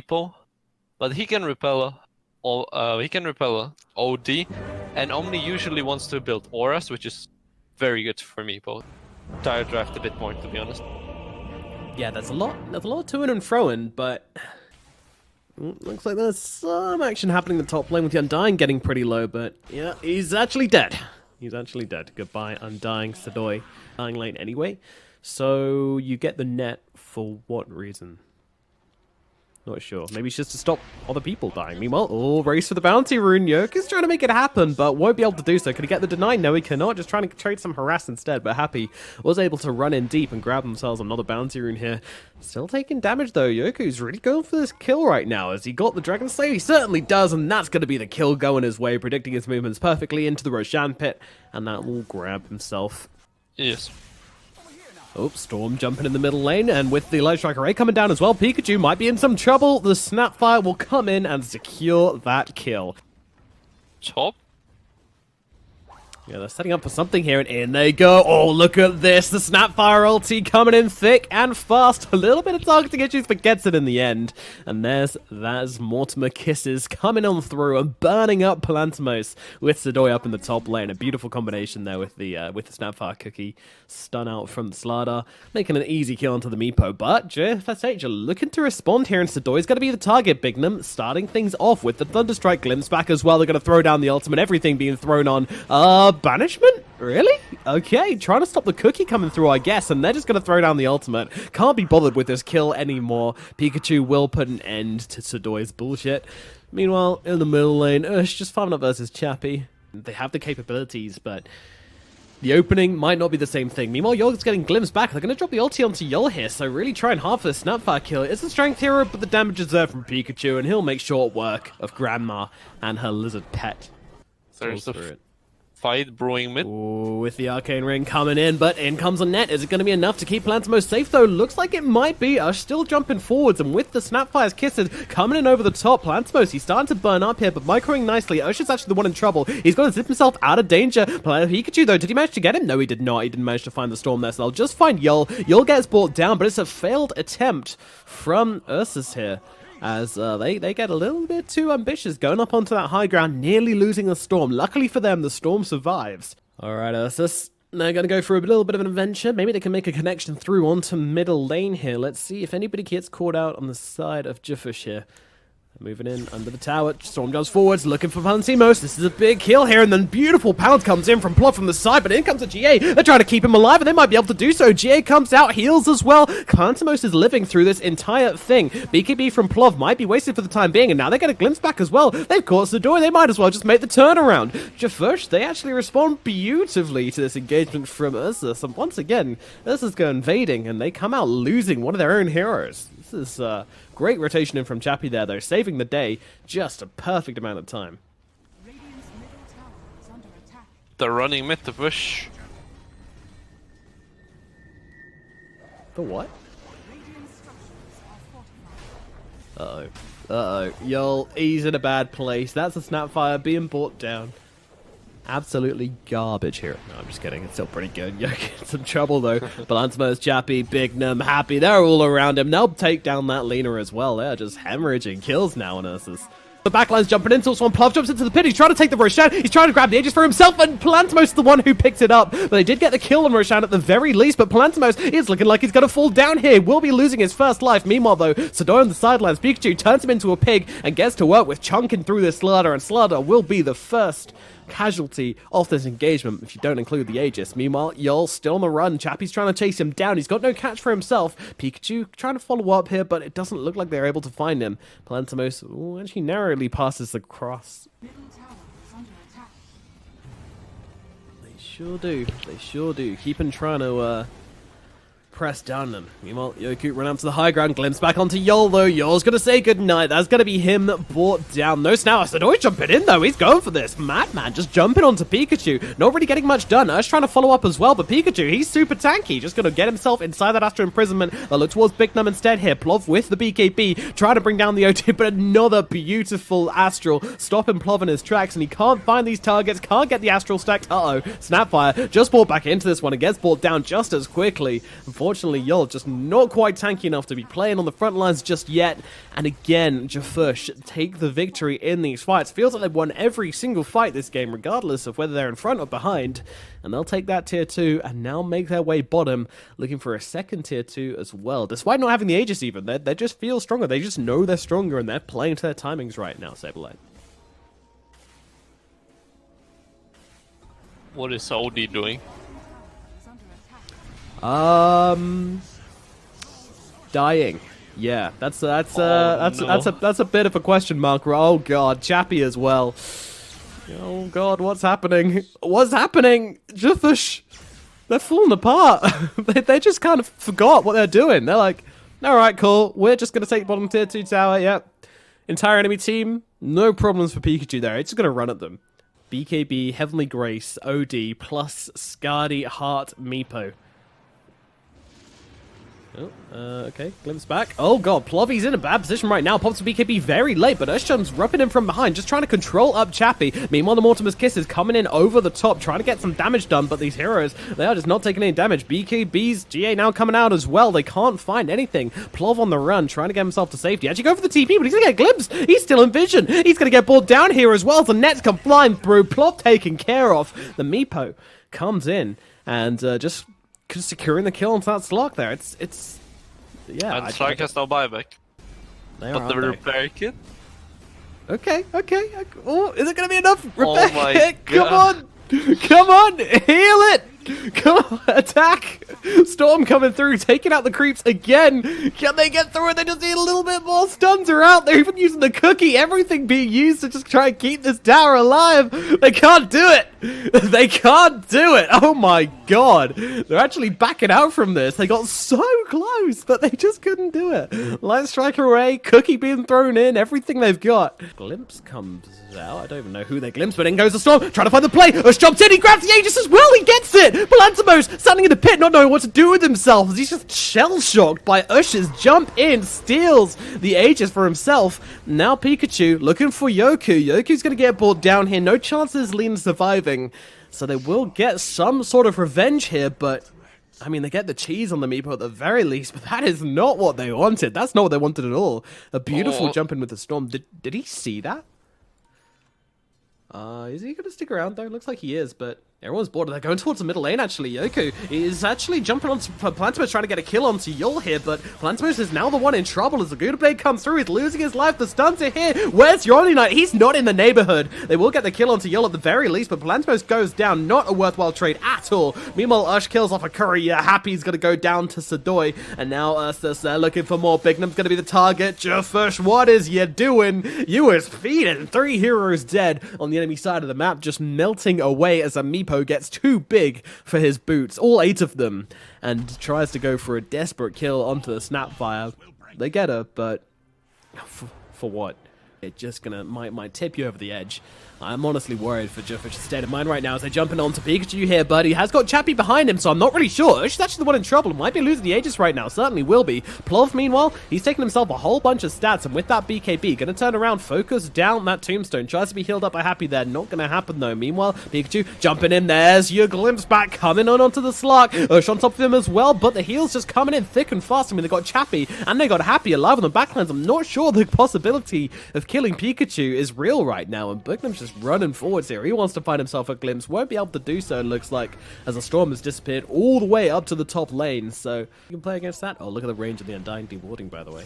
people, but he can repel OD, and Omni usually wants to build auras, which is very good for me. Both tire draft a bit more, to be honest. Yeah, there's a lot to and fro-in, but looks like there's some action happening in the top lane with the Undying getting pretty low, but yeah, he's actually dead. He's actually dead. Goodbye, Undying, Sadoy. Dying lane anyway. So you get the net for what reason? Not sure. Maybe it's just to stop other people dying. Meanwhile, race for the bounty rune. Yoke's trying to make it happen, but won't be able to do so. Could he get the deny? No, he cannot. Just trying to trade some harass instead, but Happy was able to run in deep and grab themselves another bounty rune here. Still taking damage, though. Yoku's really going for this kill right now. Has he got the Dragon Slayer? He certainly does, and that's going to be the kill going his way, predicting his movements perfectly into the Roshan pit, and that will grab himself. Yes. Oh, Storm jumping in the middle lane, and with the Light Strike Array coming down as well, Pikachu might be in some trouble. The Snapfire will come in and secure that kill. Top. Yeah, they're setting up for something here, and in they go. Oh, look at this. The Snapfire ulti coming in thick and fast. A little bit of targeting issues, but gets it in the end. And there's Mortimer Kisses coming on through and burning up Palantimos with Sadoy up in the top lane. A beautiful combination there with the Snapfire cookie. Stun out from Slardar, making an easy kill onto the Meepo. But jfshfh are looking to respond here, and Sadoy's going to be the target. Bignum starting things off with the Thunderstrike glimpse back as well. They're going to throw down the ultimate. Everything being thrown on. Banishment? Really? Okay, trying to stop the cookie coming through, I guess, and they're just going to throw down the ultimate. Can't be bothered with this kill anymore. Pikachu will put an end to Sadoy's bullshit. Meanwhile, in the middle lane, just farming up versus Chappie. They have the capabilities, but the opening might not be the same thing. Meanwhile, Yol's getting glimpsed back. They're going to drop the ulti onto Yol here, so really trying hard for the Snapfire kill. It's a strength hero, but the damage is there from Pikachu, and he'll make short work of Grandma and her lizard pet. There's a fight brewing mid. Ooh, with the Arcane Ring coming in, but in comes a net. Is it going to be enough to keep Palantimos safe, though? Looks like it might be. Ush still jumping forwards, and with the Snapfire's Kisses coming in over the top, Palantimos, he's starting to burn up here, but microing nicely. Ush is actually the one in trouble. He's got to zip himself out of danger. Pikachu, though, did he manage to get him? No, he did not. He didn't manage to find the Storm there, so they'll just find Yol. Yol gets brought down, but it's a failed attempt from URSUS here, as they get a little bit too ambitious, going up onto that high ground, nearly losing the Storm. Luckily for them, the Storm survives. Alright, URSUS, they're going to go for a little bit of an adventure. Maybe they can make a connection through onto middle lane here. Let's see if anybody gets caught out on the side of jfshfh here. Moving in under the tower, Storm jumps forwards, looking for Palantimos. This is a big kill here, and then beautiful pound comes in from Plot from the side, but in comes a GA. They're trying to keep him alive, and they might be able to do so. GA comes out, heals as well. Palantimos is living through this entire thing. BKB from Plov might be wasted for the time being, and now they get a glimpse back as well. They've caught Sadoy, they might as well just make the turnaround. jfshfh, they actually respond beautifully to this engagement from URSUS, and once again, URSUS go invading, and they come out losing one of their own heroes. This is great rotation in from Chappie there, though, saving the day just a perfect amount of time. They're running mid to push. The what? Uh-oh. Uh-oh. Yol, he's in a bad place. That's a Snapfire being brought down. Absolutely garbage here. No, I'm just kidding. It's still pretty good. You're in some trouble, though. Palantimos, Chappie, Bignum, Happy. They're all around him. They'll take down that Lena as well. They're just hemorrhaging kills now on URSUS. The backline's jumping in, so one Plov jumps into the pit. He's trying to take the Roshan. He's trying to grab the Aegis for himself, and Palantimos is the one who picked it up. But they did get the kill on Roshan at the very least, but Palantimos is looking like he's going to fall down here. Will be losing his first life. Meanwhile, though, Sadoy on the sidelines. Pikachu turns him into a pig and gets to work with chunking through this Slardar, and Slardar will be the first casualty of this engagement if you don't include the Aegis. Meanwhile, Yol still on the run. Chappie's trying to chase him down. He's got no catch for himself. Pikachu trying to follow up here, but it doesn't look like they're able to find him. Palantimos actually narrowly passes the cross. They sure do. They sure do. Keeping trying to press down them. Meanwhile, Yoku run out to the high ground, glimpse back onto Yol, though. Yol's gonna say goodnight. That's gonna be him brought down. No snap. Sadoy jumping in, though. He's going for this. Madman just jumping onto Pikachu. Not really getting much done. Ush trying to follow up as well, but Pikachu, he's super tanky. Just gonna get himself inside that Astral Imprisonment. They'll look towards Bignum instead here. Plov with the BKB, trying to bring down the OT, but another beautiful Astral stopping Plov in his tracks, and he can't find these targets, can't get the Astral stacked. Uh-oh. Snapfire just brought back into this one and gets brought down just as quickly. Unfortunately, unfortunately, Yol just not quite tanky enough to be playing on the front lines just yet. And again, jfshfh take the victory in these fights. Feels like they've won every single fight this game, regardless of whether they're in front or behind. And they'll take that tier 2 and now make their way bottom, looking for a second tier 2 as well. Despite not having the Aegis even, they just feel stronger. They just know they're stronger and they're playing to their timings right now, Saberlight. What is OD doing? Dying. Yeah, that's a bit of a question mark. Oh god, Chappie as well. Oh god, what's happening? What's happening? jfshfh, they're falling apart. they just kind of forgot what they're doing. They're like, all right, cool. We're just gonna take bottom tier 2 tower. Yep. Entire enemy team, no problems for Pikachu there. It's just gonna run at them. BKB, Heavenly Grace, OD, plus Scardy, Heart, Meepo. Oh, okay, glimpse back. Oh god, Plovy's in a bad position right now. Pops to BKB very late, but Ushchum's rubbing him from behind, just trying to control up Chappie. Meanwhile, the Mortimer's Kiss is coming in over the top, trying to get some damage done, but these heroes, they are just not taking any damage. BKB's GA now coming out as well. They can't find anything. Plov on the run, trying to get himself to safety. Actually go for the TP, but he's gonna get glimpsed. He's still in vision. He's gonna get brought down here as well. The nets come flying through. Plov taken care of. The Meepo comes in and just securing the kill onto that slug there. It's yeah. And Slug has no buyback. But the repair kit? Okay. Oh, is it gonna be enough repair Oh my kit? God. Come on, heal it! Come on, attack! Storm coming through, taking out the creeps again. Can they get through it? They just need a little bit more. Stuns are out. They're even using the cookie. Everything being used to just try and keep this tower alive. They can't do it. They can't do it. Oh my god. They're actually backing out from this. They got so close, but they just couldn't do it. Light Strike away, cookie being thrown in, everything they've got. Glimpse comes out. I don't even know who they glimpse, but in goes the Storm, trying to find the play. Ush jumps in, he grabs the Aegis as well, he gets it! Balantimos standing in the pit, not knowing what to do with himself. He's just shell-shocked by Ush's jump in, steals the Aegis for himself. Now Pikachu looking for Yoku. Yoku's gonna get brought down here, no chances Lean surviving. So they will get some sort of revenge here, but I mean, they get the cheese on the Meepo at the very least, but that is not what they wanted. That's not what they wanted at all. A beautiful jump in with the Storm. Did he see that? Is he going to stick around, though? Looks like he is, but everyone's bored. They're going towards the middle lane, actually. Yoku is actually jumping onto Palantimos, trying to get a kill onto Yul here, but Palantimos is now the one in trouble as the Gouda Blade comes through. He's losing his life. The stuns are here. Where's your Only Knight? He's not in the neighborhood. They will get the kill onto Yul at the very least, but Palantimos goes down. Not a worthwhile trade at all. Meanwhile, Ush kills off a Curry. Yeah, Happy's going to go down to Sadoy, and now URSUS looking for more. Bignum's going to be the target. jfshfh, what is you doing? You is feeding. 3 heroes dead on the enemy side of the map, just melting away as a Meepo gets too big for his boots, all 8 of them, and tries to go for a desperate kill onto the Snapfire. They get her, but for what? It just gonna might tip you over the edge. I'm honestly worried for jfshfh's state of mind right now as they're jumping onto Pikachu here, but he has got Chappie behind him, so I'm not really sure. Ush is actually the one in trouble. Might be losing the Aegis right now. Certainly will be. Plov, meanwhile, he's taking himself a whole bunch of stats, and with that BKB, gonna turn around, focus down that Tombstone. Tries to be healed up by Happy there. Not gonna happen, though. Meanwhile, Pikachu jumping in. There's your glimpse back, coming on onto the Slark. Ush on top of him as well, but the heals just coming in thick and fast. I mean, they got Chappie, and they got Happy alive on the backlines. I'm not sure the possibility of killing Pikachu is real right now, and Bignum's just running forwards here. He wants to find himself a glimpse. Won't be able to do so, it looks like, as the Storm has disappeared all the way up to the top lane. So you can play against that. Oh, look at the range of the Undying dewarding, by the way.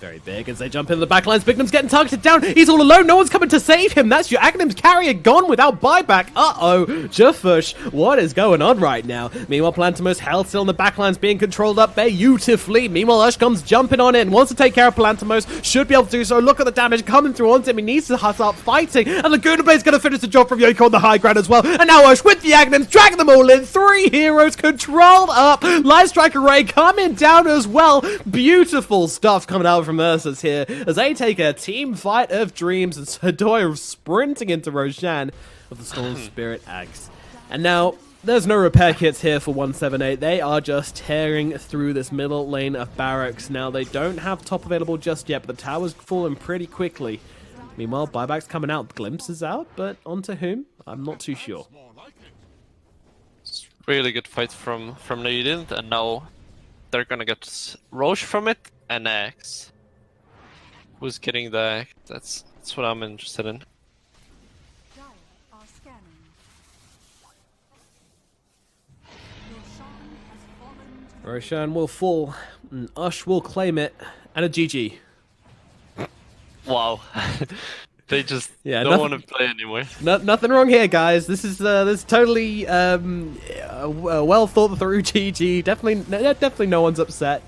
Very big as they jump into the backlines. Bignum's getting targeted down. He's all alone. No one's coming to save him. That's your Agnum's carrier gone without buyback. Uh-oh. jfshfh, what is going on right now? Meanwhile, Palantimos held still in the backlines, being controlled up beautifully. Meanwhile, Ush comes jumping on in. Wants to take care of Palantimos. Should be able to do so. Look at the damage coming through onto him. He needs to start fighting. And the Gouda Blade's going to finish the job from Yoko on the high ground as well. And now Ush with the Agnums, dragging them all in. 3 heroes controlled up. Light Strike Array coming down as well. Beautiful stuff coming out from URSUS here, as they take a team fight of dreams, and Sadoy sprinting into Roshan of the Storm Spirit Axe. And now, there's no repair kits here for 178. They are just tearing through this middle lane of barracks. Now, they don't have top available just yet, but the tower's fallen pretty quickly. Meanwhile, buyback's coming out. Glimpse is out, but onto whom? I'm not too sure. Really good fight from Nadint, and now they're gonna get Roche from it and X. Who's getting the? That's what I'm interested in. Dire are scanning. Roshan has fallen to the Roshan will fall, and Ush will claim it, and a GG. Wow. They just Yeah, don't nothing- want to play anymore. Nothing wrong here, guys. This is totally a well thought through GG. Definitely no one's upset.